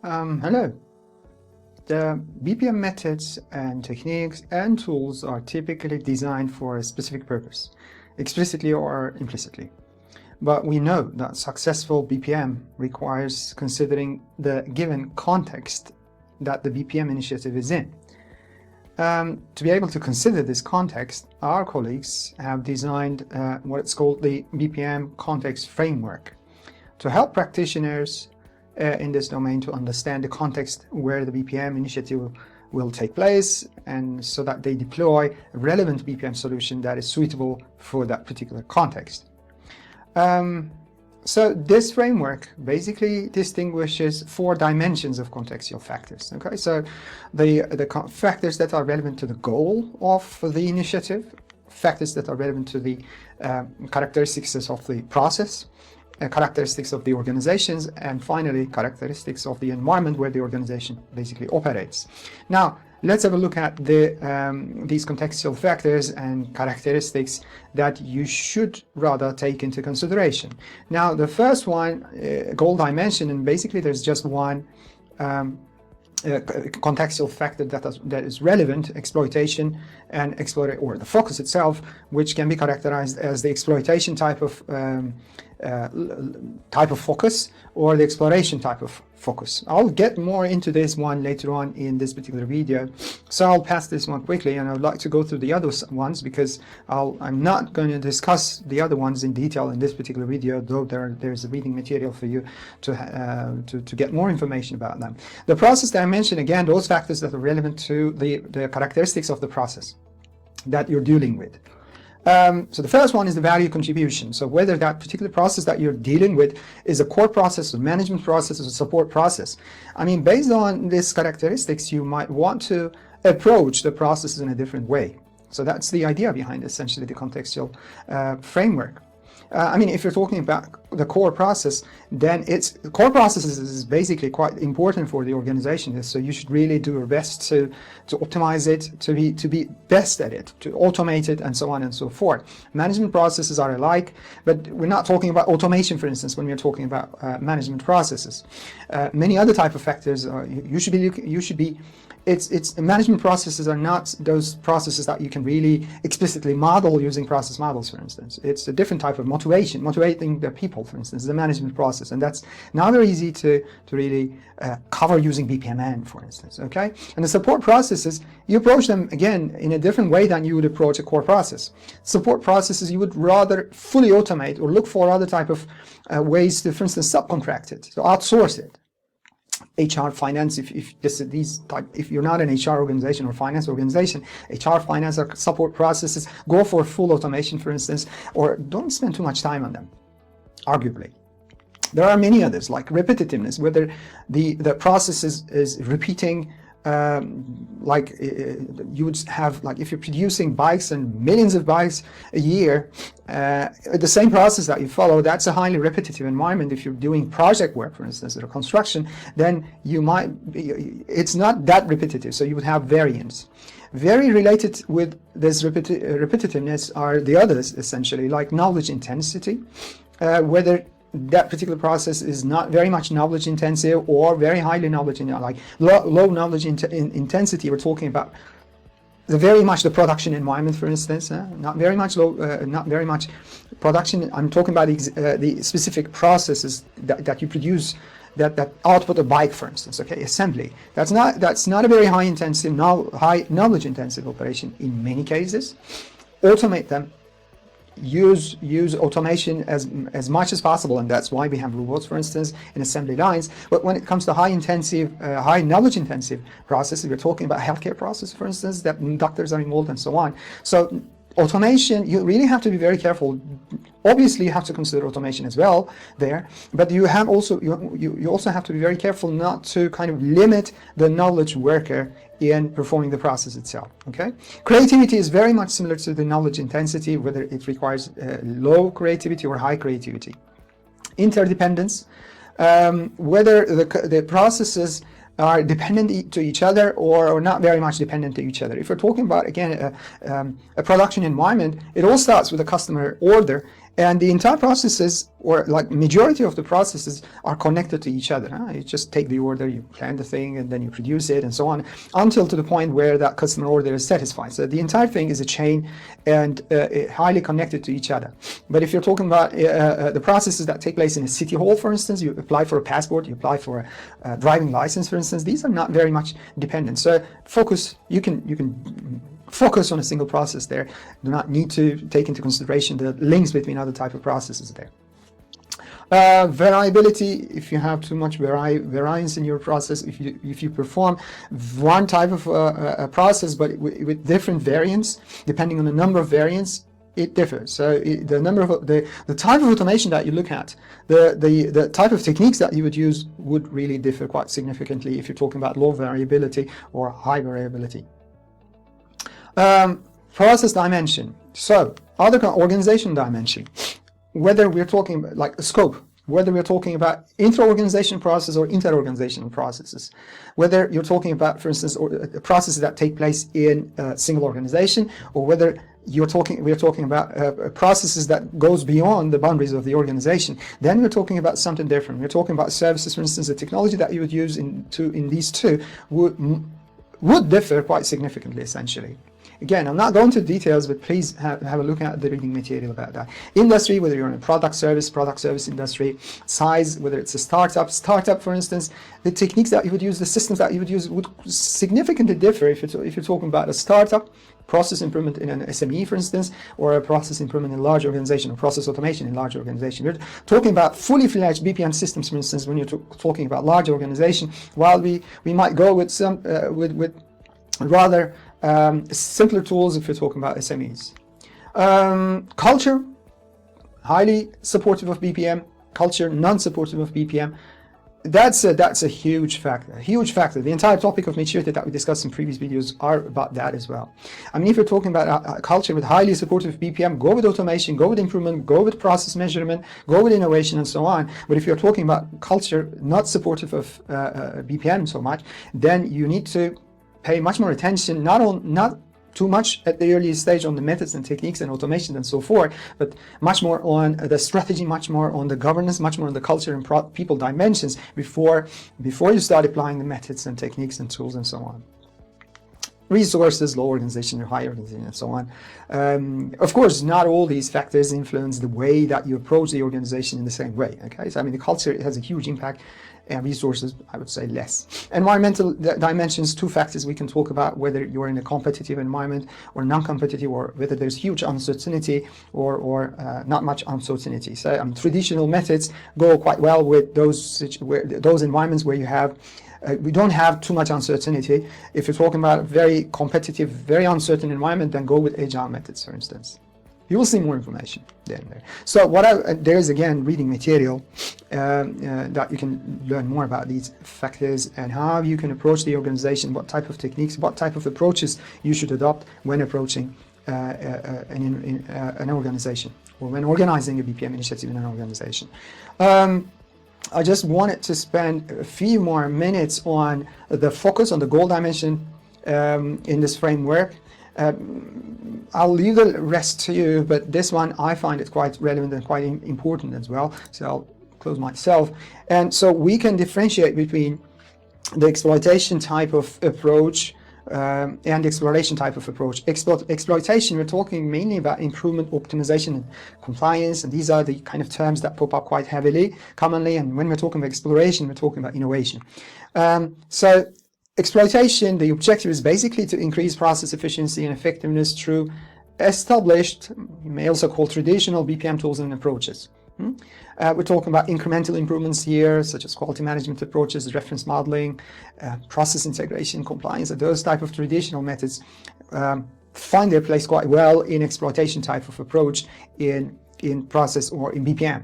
Hello. The BPM methods and techniques and tools are typically designed for a specific purpose, explicitly or implicitly. But we know that successful BPM requires considering the given context that the BPM initiative is in. To be able to consider this context, our colleagues have designed what's called the BPM context framework to help practitioners in this domain to understand the context where the BPM initiative will take place, and so that they deploy a relevant BPM solution that is suitable for that particular context. So this framework basically distinguishes 4 dimensions of contextual factors. Okay, so the factors that are relevant to the goal of the initiative, factors that are relevant to the characteristics of the process, characteristics of the organizations, and finally characteristics of the environment where the organization basically operates. Now let's have a look at these contextual factors and characteristics that you should rather take into consideration. Now the first one, goal dimension, and basically there's just one contextual factor that is relevant: exploitation and or the focus itself, which can be characterized as the exploitation type of focus or the exploration type of focus. I'll get more into this one later on in this particular video, so I'll pass this one quickly, and I would like to go through the other ones because I'm not going to discuss the other ones in detail in this particular video, though there's a reading material for you to get more information about them. The process dimension, again, those factors that are relevant to the characteristics of the process that you're dealing with. So the first one is the value contribution. So whether that particular process that you're dealing with is a core process, a management process, or a support process. I mean, based on these characteristics, you might want to approach the processes in a different way. So that's the idea behind essentially the contextual framework. I mean, if you're talking about the core process, then core processes is basically quite important for the organization. So you should really do your best to optimize it, to be best at it, to automate it, and so on and so forth. Management processes are alike, but we're not talking about automation, for instance, when we're talking about management processes. Many other type of factors it's management processes are not those processes that you can really explicitly model using process models, for instance. It's a different type of motivating the people, for instance, the management process, and that's not very easy to really cover using BPM-N, for instance. Okay, and the support processes, you approach them again in a different way than you would approach a core process. Support processes you would rather fully automate or look for other type of ways to, for instance, subcontract it, to outsource it. HR, finance, if you're not an HR organization or finance organization, HR, finance, or support processes, go for full automation, for instance, or don't spend too much time on them, arguably. There are many others, like repetitiveness, whether the process is repeating, you would have, like if you're producing bikes and millions of bikes a year, the same process that you follow, that's a highly repetitive environment. If you're doing project work, for instance, or construction, then it's not that repetitive, so you would have variance. Very related with this repetitiveness are the others, essentially, like knowledge intensity, whether that particular process is not very much knowledge intensive or very highly knowledge like low knowledge intensity. We're talking about very much the production environment, for instance, not very much production. I'm talking about the specific processes that you produce that output a bike, for instance. Okay, assembly. That's not a very high knowledge intensive operation in many cases. Automate them. Use automation as much as possible, and that's why we have robots, for instance, in assembly lines. But when it comes to high knowledge intensive processes, we're talking about healthcare processes, for instance, that doctors are involved and so on. So automation, you really have to be very careful. Obviously, you have to consider automation as well there, but you also have to be very careful not to kind of limit the knowledge worker in performing the process itself. Okay, creativity is very much similar to the knowledge intensity, whether it requires low creativity or high creativity. Interdependence, whether the processes are dependent to each other or not very much dependent to each other. If we're talking about, again, a production environment, it all starts with a customer order, And the entire processes, or like majority of the processes, are connected to each other. You just take the order, you plan the thing, and then you produce it, and so on, until to the point where that customer order is satisfied. So the entire thing is a chain and highly connected to each other. But if you're talking about the processes that take place in a city hall, for instance, you apply for a passport, you apply for a driving license, for instance, these are not very much dependent. So focus, you can focus on a single process there. Do not need to take into consideration the links between other type of processes there. Variability, if you have too much variance in your process, if you perform one type of a process but with different variants, depending on the number of variants, it differs. So the number of the type of automation that you look at, the type of techniques that you would use would really differ quite significantly if you're talking about low variability or high variability. Process dimension. So other organization dimension, whether we're talking about like scope, whether we're talking about intra-organization process or inter-organizational processes, whether you're talking about, for instance, processes that take place in a single organization, or whether we're talking about processes that goes beyond the boundaries of the organization, then we're talking about something different. We're talking about services, for instance. The technology that you would use in these two would differ quite significantly, essentially. Again, I'm not going to details, but please have a look at the reading material about that. Industry, whether you're in a product service industry, size, whether it's a startup, for instance, the techniques that you would use, the systems that you would use would significantly differ if you're talking about a startup, process improvement in an SME, for instance, or a process improvement in a large organization, or process automation in a large organization. We're talking about fully fledged BPM systems, for instance, when you're talking about large organization, while we might go with some with rather simpler tools if you're talking about SMEs. Culture, highly supportive of BPM. Culture, non-supportive of BPM. That's a huge factor. The entire topic of maturity that we discussed in previous videos are about that as well. I mean, if you're talking about a culture with highly supportive BPM, go with automation, go with improvement, go with process measurement, go with innovation, and so on. But if you're talking about culture not supportive of BPM so much, then you need to pay much more attention, not too much at the early stage on the methods and techniques and automation and so forth, but much more on the strategy, much more on the governance, much more on the culture and people dimensions before you start applying the methods and techniques and tools and so on. Resources, low organization or high organization, and so on. Of course, not all these factors influence the way that you approach the organization in the same way. Okay, so I mean, the culture has a huge impact, and resources, I would say, less. Environmental dimensions, two factors we can talk about: whether you're in a competitive environment or non-competitive, or whether there's huge uncertainty or not much uncertainty. So I mean, traditional methods go quite well with those environments where you have we don't have too much uncertainty. If you're talking about a very competitive, very uncertain environment, then go with agile methods, for instance. You will see more information there. So there is again reading material that you can learn more about these factors and how you can approach the organization, what type of techniques, what type of approaches you should adopt when approaching an organization, or when organizing a BPM initiative in an organization. I just wanted to spend a few more minutes on the focus on the goal dimension in this framework. I'll leave the rest to you, but this one I find it quite relevant and quite important as well, so I'll close myself. And so we can differentiate between the exploitation type of approach and exploration type of approach. Exploitation, we're talking mainly about improvement, optimization, and compliance, and these are the kind of terms that pop up quite commonly. And when we're talking about exploration, we're talking about innovation. So exploitation, the objective is basically to increase process efficiency and effectiveness through established, you may also call traditional BPM tools and approaches. We're talking about incremental improvements here, such as quality management approaches, reference modeling, process integration, compliance, and those type of traditional methods find their place quite well in exploitation type of approach in process or in BPM.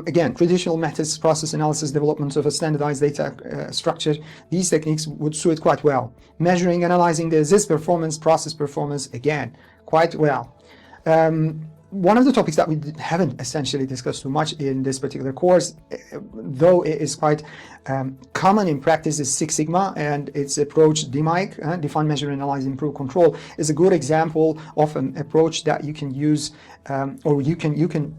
Again, traditional methods, process analysis, development of a standardized data structure, these techniques would suit quite well. Measuring, analyzing the ZIS performance, process performance, again, quite well. one of the topics that we haven't essentially discussed too much in this particular course, though it is quite common in practice, is Six Sigma and its approach DMIC, Define, Measure, Analyze, Improve, Control, is a good example of an approach that you can use or you can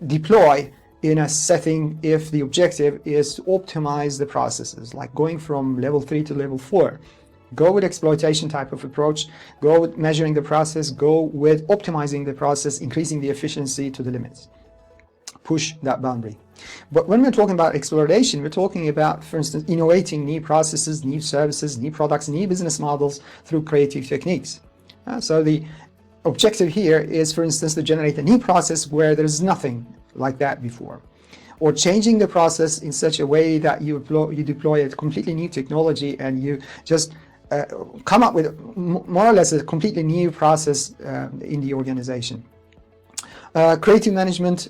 deploy in a setting if the objective is to optimize the processes, like going from level 3 to level 4. Go with exploitation type of approach, go with measuring the process, go with optimizing the process, increasing the efficiency to the limits. Push that boundary. But when we're talking about exploration, we're talking about, for instance, innovating new processes, new services, new products, new business models through creative techniques. So the objective here is, for instance, to generate a new process where there's nothing like that before, or changing the process in such a way that you deploy a completely new technology and you just come up with more or less a completely new process in the organization. Creative management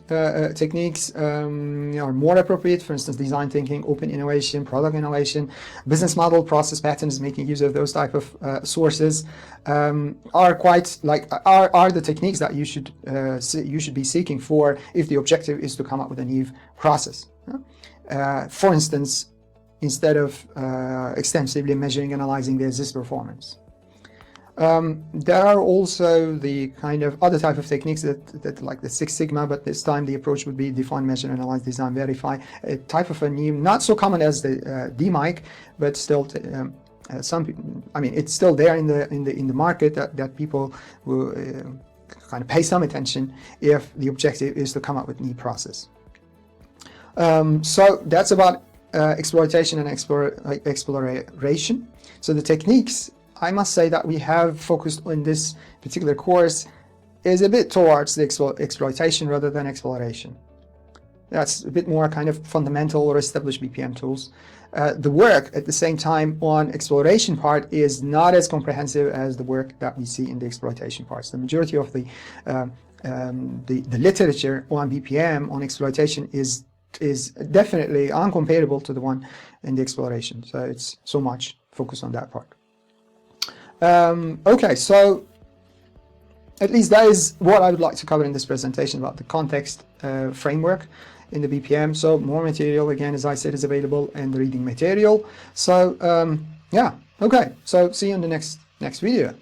techniques are more appropriate, for instance, design thinking, open innovation, product innovation, business model, process patterns, making use of those type of sources are quite are the techniques that you should be seeking for if the objective is to come up with a new process. For instance, instead of extensively measuring, analyzing the existing performance. There are also the kind of other type of techniques that like the Six Sigma, but this time the approach would be define, measure, analyze, design, verify. A type of a new, not so common as the DMIC, but still some people, I mean, it's still there in the market that people will kind of pay some attention if the objective is to come up with new process. So that's about exploitation and exploration. So the techniques, I must say, that we have focused on this particular course is a bit towards the exploitation rather than exploration. That's a bit more kind of fundamental or established BPM tools. The work at the same time on exploration part is not as comprehensive as the work that we see in the exploitation parts. The majority of the literature on BPM on exploitation is definitely uncomparable to the one in the exploration. So it's so much focus on that part. Okay, so at least that is what I would like to cover in this presentation about the context framework in the BPM. So more material, again, as I said, is available in the reading material. So yeah, okay, so see you in the next video.